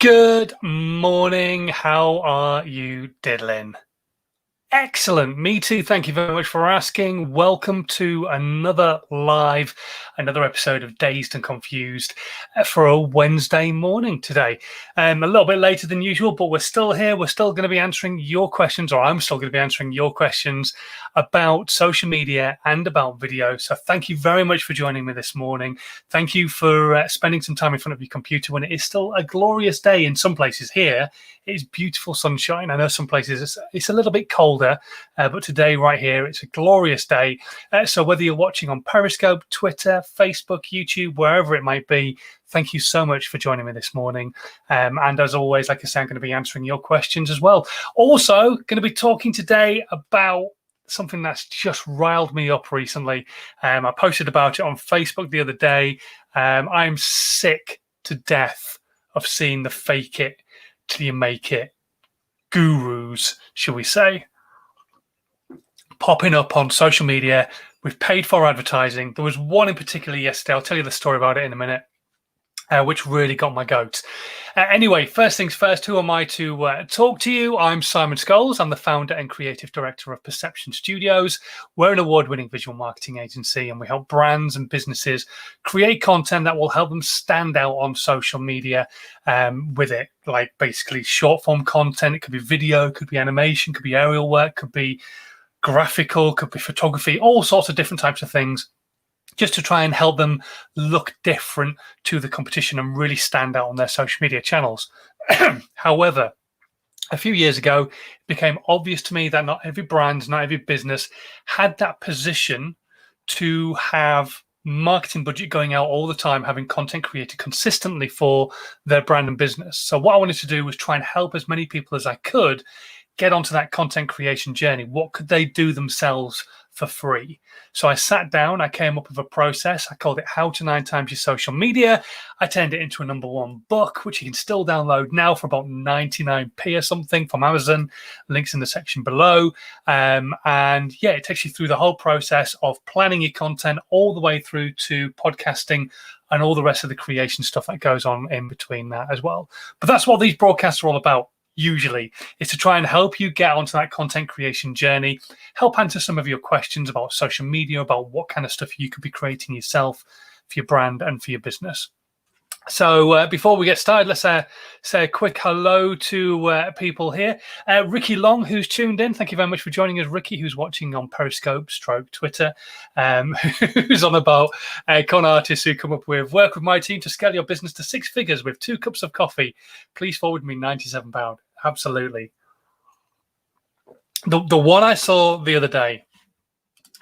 Good morning. How are you diddling? Excellent. Me too. Thank you very much for asking. Welcome to another episode of Dazed and Confused for a Wednesday morning today. A little bit later than usual, but we're still here. We're still going to be answering your questions, or I'm still going to be answering your questions about social media and about video. So thank you very much for joining me this morning. Thank you for spending some time in front of your computer when it is still a glorious day in some places here. It's beautiful sunshine. I know some places it's a little bit colder, but today right here, it's a glorious day. So whether you're watching on Periscope, Twitter, Facebook, YouTube, wherever it might be, thank you so much for joining me this morning. And as always, like I said, I'm going to be answering your questions as well. Also, going to be talking today about something that's just riled me up recently. I posted about it on Facebook the other day. I'm sick to death of seeing the fake it till you make it gurus, shall we say, popping up on social media with paid for advertising. There was one in particular yesterday. I'll tell you the story about it in a minute, which really got my goat. Anyway, first things first, who am I to talk to you? I'm Simon Scholes. I'm the founder and creative director of Perception Studios. We're an award-winning visual marketing agency, and we help brands and businesses create content that will help them stand out on social media with it, like basically short-form content. It could be video, could be animation, could be aerial work, could be graphical, could be photography, all sorts of different types of things, just to try and help them look different to the competition and really stand out on their social media channels. However, a few years ago, it became obvious to me that not every brand, not every business had that position to have marketing budget going out all the time, having content created consistently for their brand and business. So what I wanted to do was try and help as many people as I could get onto that content creation journey. What could they do themselves for free? So I sat down, I came up with a process. I called it How to 9 Times Your Social Media. I turned it into a #1 book, which you can still download now for about 99p or something from Amazon. Links in the section below. And yeah, it takes you through the whole process of planning your content all the way through to podcasting and all the rest of the creation stuff that goes on in between that as well. But that's what these broadcasts are all about. Usually is to try and help you get onto that content creation journey, help answer some of your questions about social media, about what kind of stuff you could be creating yourself for your brand and for your business. So before we get started, let's say a quick hello to people here. Ricky Long, who's tuned in. Thank you very much for joining us. Ricky, who's watching on Periscope / Twitter, who's on about con artists who come up with work with my team to scale your business to 6 figures with 2 cups of coffee. Please forward me £97. Absolutely. The one I saw the other day,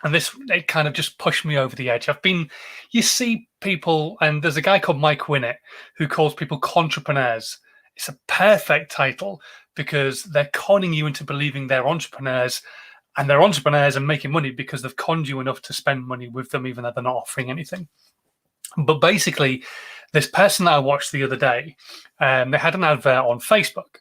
and it kind of just pushed me over the edge. You see people, and there's a guy called Mike Winnett who calls people entrepreneurs. It's a perfect title because they're conning you into believing they're entrepreneurs, and they're entrepreneurs and making money because they've conned you enough to spend money with them, even though they're not offering anything. But basically, this person that I watched the other day, they had an advert on Facebook,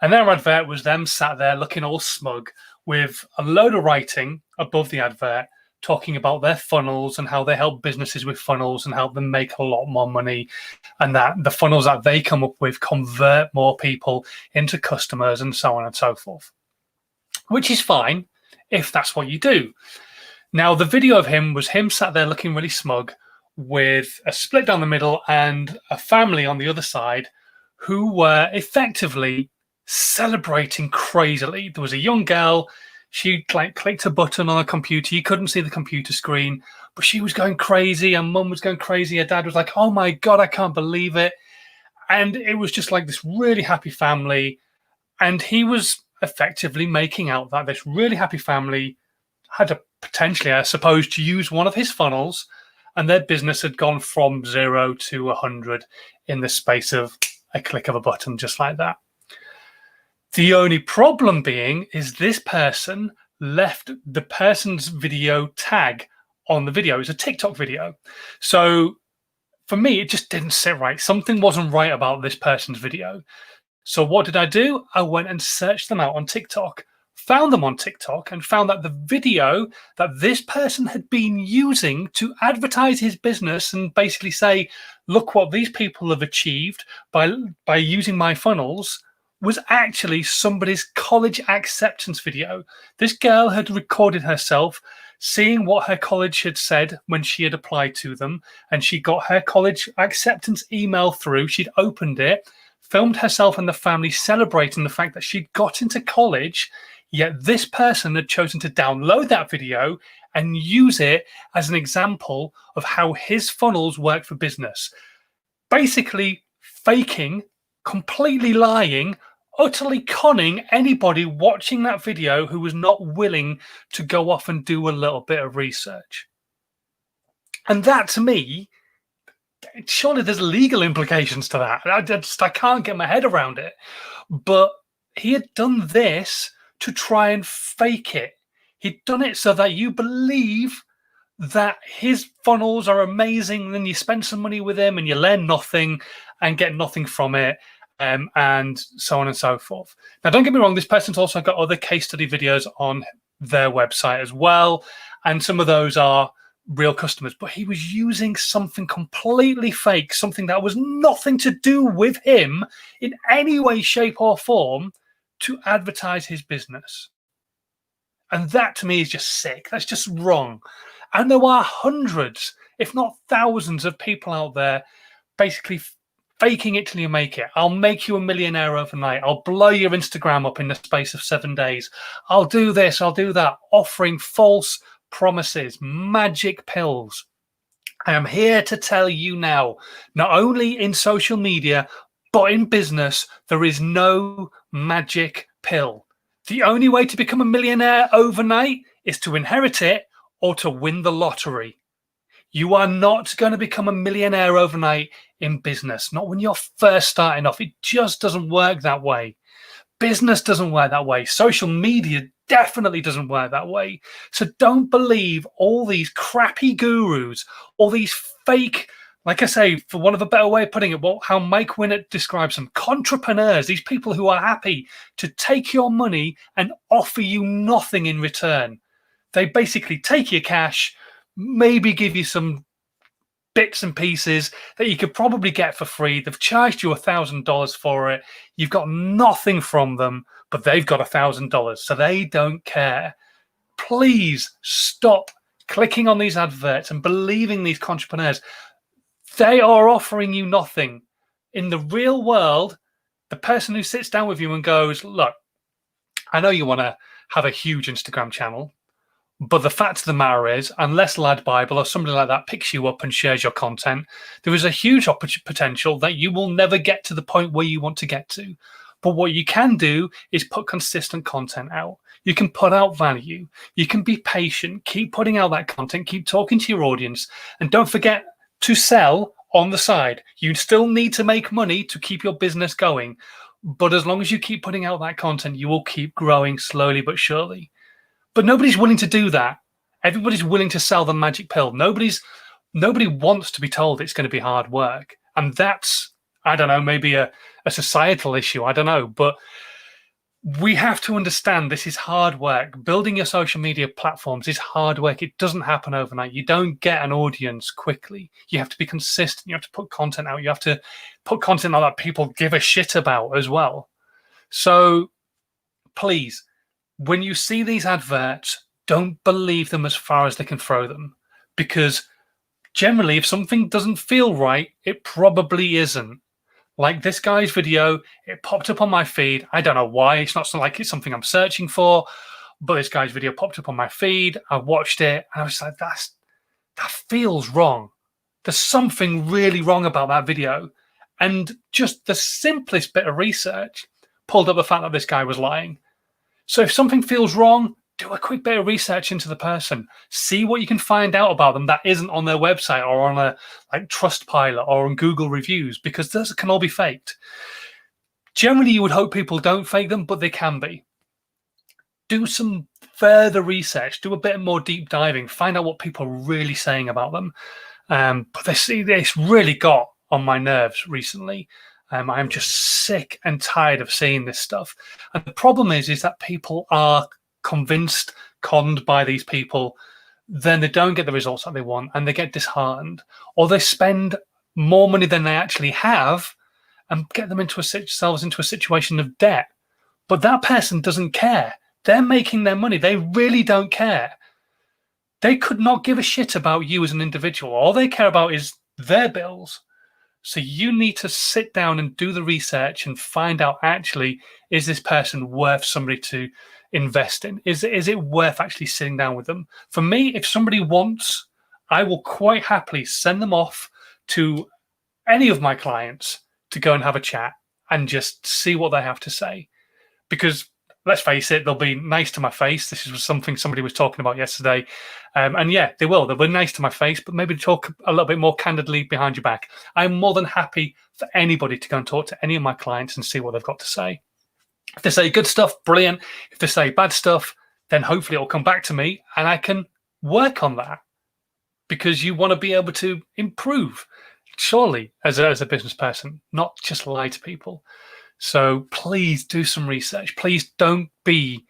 and their advert was them sat there looking all smug with a load of writing above the advert talking about their funnels and how they help businesses with funnels and help them make a lot more money, and that the funnels that they come up with convert more people into customers and so on and so forth, which is fine if that's what you do. Now, the video of him was him sat there looking really smug with a split down the middle and a family on the other side who were effectively celebrating crazily. There was a young girl. She clicked a button on a computer. You couldn't see the computer screen, but she was going crazy. Her mum was going crazy. Her dad was like, "Oh my God, I can't believe it." And it was just like this really happy family. And he was effectively making out that this really happy family had a potentially, I suppose, to use one of his funnels, and their business had gone from 0 to 100 in the space of a click of a button, just like that. The only problem being is this person left the person's video tag on the video. It was a TikTok video. So for me, it just didn't sit right. Something wasn't right about this person's video. So what did I do? I went and searched them out on TikTok. found them on TikTok and found that the video that this person had been using to advertise his business and basically say, look what these people have achieved by using my funnels, was actually somebody's college acceptance video. This girl had recorded herself seeing what her college had said when she had applied to them, and she got her college acceptance email through. She'd opened it, filmed herself and the family celebrating the fact that she'd got into college, yet this person had chosen to download that video and use it as an example of how his funnels work for business. Basically faking, completely lying, utterly conning anybody watching that video who was not willing to go off and do a little bit of research. And that, to me, surely there's legal implications to that. I can't get my head around it. But he had done this to try and fake it. He'd done it so that you believe that his funnels are amazing, and then you spend some money with him and you learn nothing and get nothing from it. And so on and so forth. Now, don't get me wrong, this person's also got other case study videos on their website as well. And some of those are real customers, but he was using something completely fake, something that was nothing to do with him in any way, shape or form, to advertise his business. And that, to me, is just sick. That's just wrong. And there are hundreds, if not thousands, of people out there basically faking it till you make it. I'll make you a millionaire overnight. I'll blow your Instagram up in the space of 7 days. I'll do this, I'll do that, offering false promises, magic pills. I am here to tell you now, not only in social media, but in business, there is no magic pill. The only way to become a millionaire overnight is to inherit it or to win the lottery. You are not going to become a millionaire overnight in business, not when you're first starting off. It just doesn't work that way. Business doesn't work that way. Social media definitely doesn't work that way. So don't believe all these crappy gurus, all these fake, like I say, for want of a better way of putting it, how Mike Winnett describes them, entrepreneurs, these people who are happy to take your money and offer you nothing in return. They basically take your cash, maybe give you some bits and pieces that you could probably get for free. They've charged you $1,000 for it. You've got nothing from them, but they've got $1,000, so they don't care. Please stop clicking on these adverts and believing these entrepreneurs. They are offering you nothing. In the real world, the person who sits down with you and goes, look, I know you want to have a huge Instagram channel, but the fact of the matter is, unless Lad Bible or somebody like that picks you up and shares your content, there is a huge potential that you will never get to the point where you want to get to. But what you can do is put consistent content out. You can put out value. You can be patient, keep putting out that content, keep talking to your audience, and don't forget to sell on the side. You still need to make money to keep your business going. But as long as you keep putting out that content, you will keep growing slowly but surely. But nobody's willing to do that. Everybody's willing to sell the magic pill. Nobody wants to be told it's going to be hard work. And that's, I don't know, maybe a societal issue. I don't know. But we have to understand this is hard work. Building your social media platforms is hard work. It doesn't happen overnight. You don't get an audience quickly. You have to be consistent. You have to put content out. You have to put content out that people give a shit about as well. So please, when you see these adverts, don't believe them as far as they can throw them. Because generally, if something doesn't feel right, it probably isn't. Like this guy's video, it popped up on my feed. I don't know why. It's not like it's something I'm searching for, but this guy's video popped up on my feed. I watched it and I was like, that feels wrong. There's something really wrong about that video. And just the simplest bit of research pulled up the fact that this guy was lying. So if something feels wrong, do a quick bit of research into the person. See what you can find out about them that isn't on their website or on a Trustpilot or on Google reviews, because those can all be faked. Generally, you would hope people don't fake them, but they can be. Do some further research. Do a bit more deep diving. Find out what people are really saying about them. But it's really got on my nerves recently. I'm just sick and tired of seeing this stuff. And the problem is that people are convinced, conned by these people, then they don't get the results that they want and they get disheartened, or they spend more money than they actually have and get themselves into a situation of debt. But that person doesn't care. They're making their money. They really don't care. They could not give a shit about you as an individual. All they care about is their bills. So you need to sit down and do the research and find out, actually, is this person worth somebody to invest in? Is it worth actually sitting down with them? For me, if somebody wants, I will quite happily send them off to any of my clients to go and have a chat and just see what they have to say. Because let's face it, they'll be nice to my face. This is something somebody was talking about yesterday. And yeah, they will. They'll be nice to my face, but maybe talk a little bit more candidly behind your back. I'm more than happy for anybody to go and talk to any of my clients and see what they've got to say. If they say good stuff, brilliant. If they say bad stuff, then hopefully it'll come back to me and I can work on that, because you want to be able to improve, surely, as a business person, not just lie to people. So please do some research. Please don't be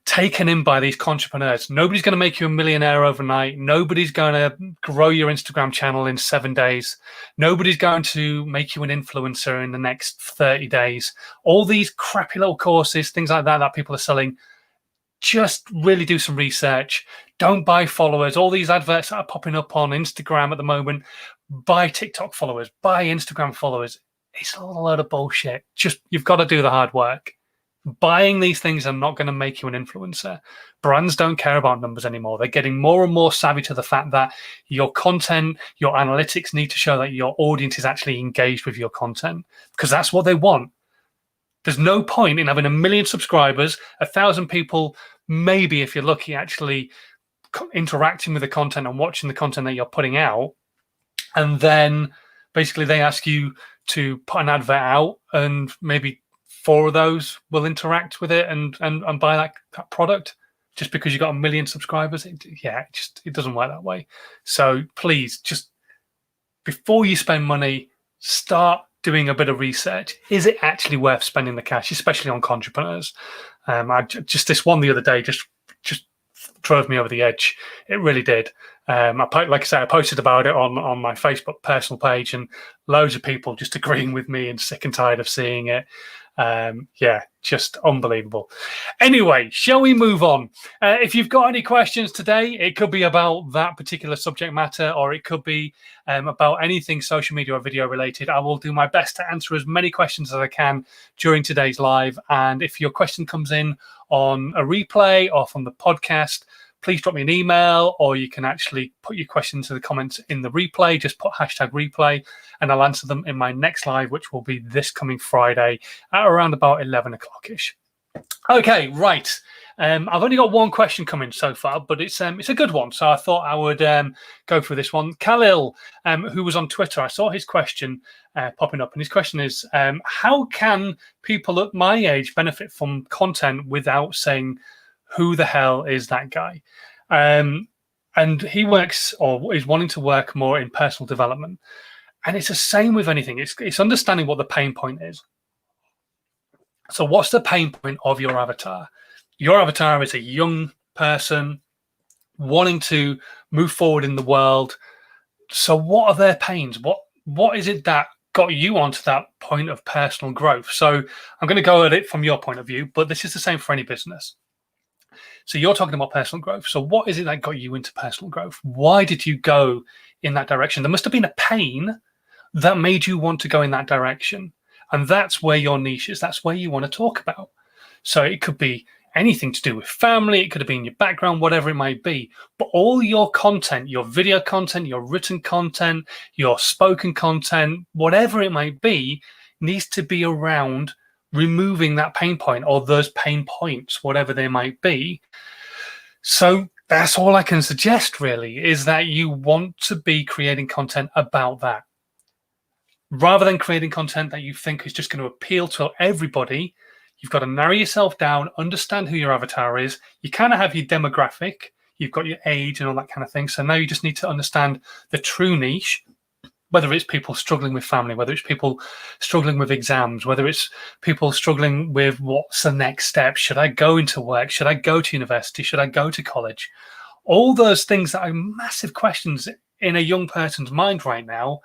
taken in by these entrepreneurs. Nobody's going to make you a millionaire overnight. Nobody's going to grow your Instagram channel in 7 days. Nobody's going to make you an influencer in the next 30 days. All these crappy little courses, things like that people are selling, just really do some research. Don't buy followers. All these adverts that are popping up on Instagram at the moment, buy TikTok followers, buy Instagram followers. It's all a load of bullshit. Just, you've got to do the hard work. Buying these things are not going to make you an influencer. Brands don't care about numbers anymore. They're getting more and more savvy to the fact that your content, your analytics need to show that your audience is actually engaged with your content, because that's what they want. There's no point in having 1 million subscribers, 1,000 people, maybe if you're lucky, actually interacting with the content and watching the content that you're putting out, and then basically they ask you to put an advert out, and maybe 4 of those will interact with it and buy that product just because you got 1 million subscribers. It doesn't work that way. So please, just before you spend money, start doing a bit of research. Is it actually worth spending the cash, especially on entrepreneurs? This one the other day just drove me over the edge. It really did. Like I said, I posted about it on my Facebook personal page, and loads of people just agreeing with me and sick and tired of seeing it. Just unbelievable. Anyway, shall we move on? If you've got any questions today, it could be about that particular subject matter, or it could be about anything social media or video related. I will do my best to answer as many questions as I can during today's live. And if your question comes in on a replay or from the podcast, please drop me an email, or you can actually put your questions in the comments in the replay. Just put #replay and I'll answer them in my next live, which will be this coming Friday at around about 11 o'clock-ish. Okay, right. I've only got one question coming so far, but it's a good one. So I thought I would go through this one. Khalil, who was on Twitter, I saw his question popping up, and his question is, how can people at my age benefit from content without saying, who the hell is that guy? And he works, or is wanting to work more in personal development. And it's the same with anything. It's understanding what the pain point is. So what's the pain point of your avatar? Your avatar is a young person wanting to move forward in the world. So what are their pains? What is it that got you onto that point of personal growth? So I'm going to go at it from your point of view, but this is the same for any business. So you're talking about personal growth. So what is it that got you into personal growth? Why did you go in that direction? There must have been a pain that made you want to go in that direction. And that's where your niche is. That's where you want to talk about. So it could be anything to do with family. It could have been your background, whatever it might be. But all your content, your video content, your written content, your spoken content, whatever it might be, needs to be around removing that pain point, or those pain points, whatever they might be. So that's all I can suggest, really, is that you want to be creating content about that. Rather than creating content that you think is just going to appeal to everybody, you've got to narrow yourself down, understand who your avatar is. You kind of have your demographic, you've got your age and all that kind of thing. So now you just need to understand the true niche, whether it's people struggling with family, whether it's people struggling with exams, whether it's people struggling with what's the next step. Should I go into work? Should I go to university? Should I go to college? All those things that are massive questions in a young person's mind right now,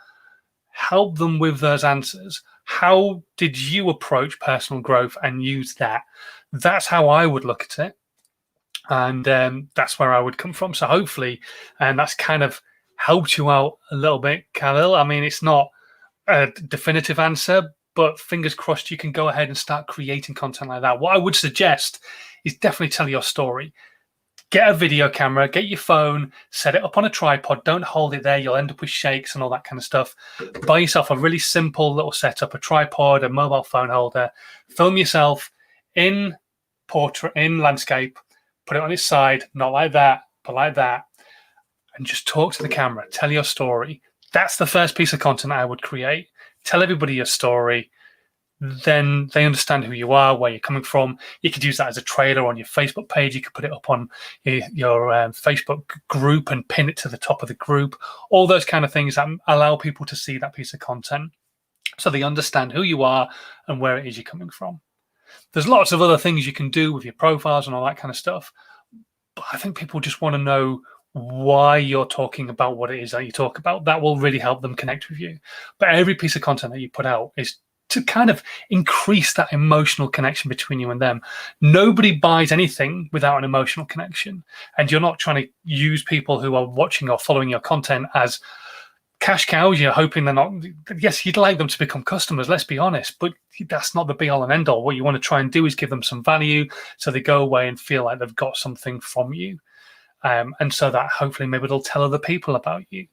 help them with those answers. How did you approach personal growth and use that? That's how I would look at it. And that's where I would come from. So hopefully, and that's kind of helped you out a little bit, Khalil. I mean, it's not a definitive answer, but fingers crossed you can go ahead and start creating content like that. What I would suggest is definitely tell your story. Get a video camera, get your phone, set it up on a tripod. Don't hold it there. You'll end up with shakes and all that kind of stuff. Buy yourself a really simple little setup, a tripod, a mobile phone holder. Film yourself in portrait, in landscape. Put it on its side, not like that, but like that. And just talk to the camera. Tell your story. That's the first piece of content I would create. Tell everybody your story. Then they understand who you are, where you're coming from. You could use that as a trailer on your Facebook page. You could put it up on your Facebook group and pin it to the top of the group. All those kind of things that allow people to see that piece of content so they understand who you are and where it is you're coming from. There's lots of other things you can do with your profiles and all that kind of stuff. But I think people just want to know why you're talking about what it is that you talk about. That will really help them connect with you. But every piece of content that you put out is to kind of increase that emotional connection between you and them. Nobody buys anything without an emotional connection. And you're not trying to use people who are watching or following your content as cash cows. You're hoping they're not. Yes, you'd like them to become customers, let's be honest, but that's not the be all and end all. What you want to try and do is give them some value so they go away and feel like they've got something from you. And so that hopefully maybe they'll tell other people about you.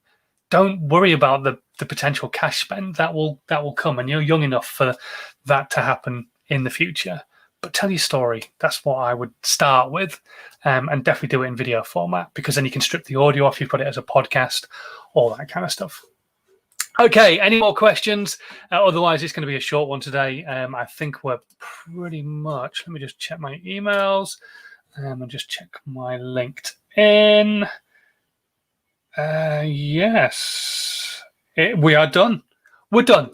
Don't worry about the potential cash spend that will come, and you're young enough for that to happen in the future. But tell your story. That's what I would start with, and definitely do it in video format, because then you can strip the audio off. You put it as a podcast, all that kind of stuff. Okay, any more questions? Otherwise, it's going to be a short one today. I think we're pretty much. Let me just check my emails and just check my LinkedIn. Yes, we are done. We're done.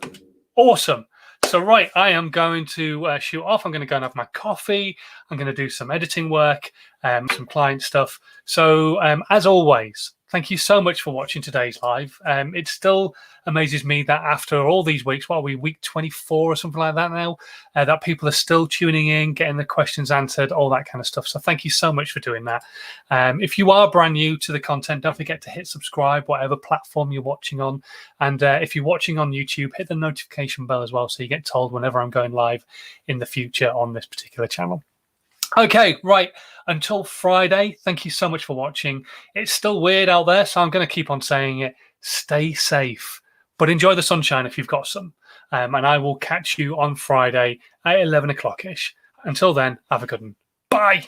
Awesome. So, right, I am going to shoot off. I'm going to go and have my coffee. I'm going to do some editing work, some client stuff. So, as always, thank you so much for watching today's live. It still amazes me that after all these weeks, what are we, week 24 or something like that now, that people are still tuning in, getting the questions answered, all that kind of stuff. So thank you so much for doing that. If you are brand new to the content, don't forget to hit subscribe, whatever platform you're watching on. And if you're watching on YouTube, hit the notification bell as well so you get told whenever I'm going live in the future on this particular channel. Okay, right. Until Friday, thank you so much for watching. It's still weird out there, so I'm going to keep on saying it. Stay safe, but enjoy the sunshine if you've got some. And I will catch you on Friday at 11 o'clock-ish. Until then, have a good one. Bye.